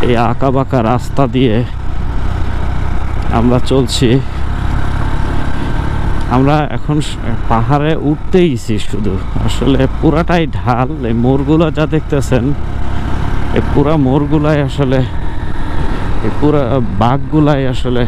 এই আঁকা বাঁকা রাস্তা দিয়ে আমরা চলছি। আমরা এখন পাহাড়ে উঠতেইছি শুধু, আসলে পুরাটাই ঢাল। এই মোড়গুলো যা দেখতেছেন, এই পুরা মোড়গুলাই আসলে, এই পুরা বাঘগুলাই আসলে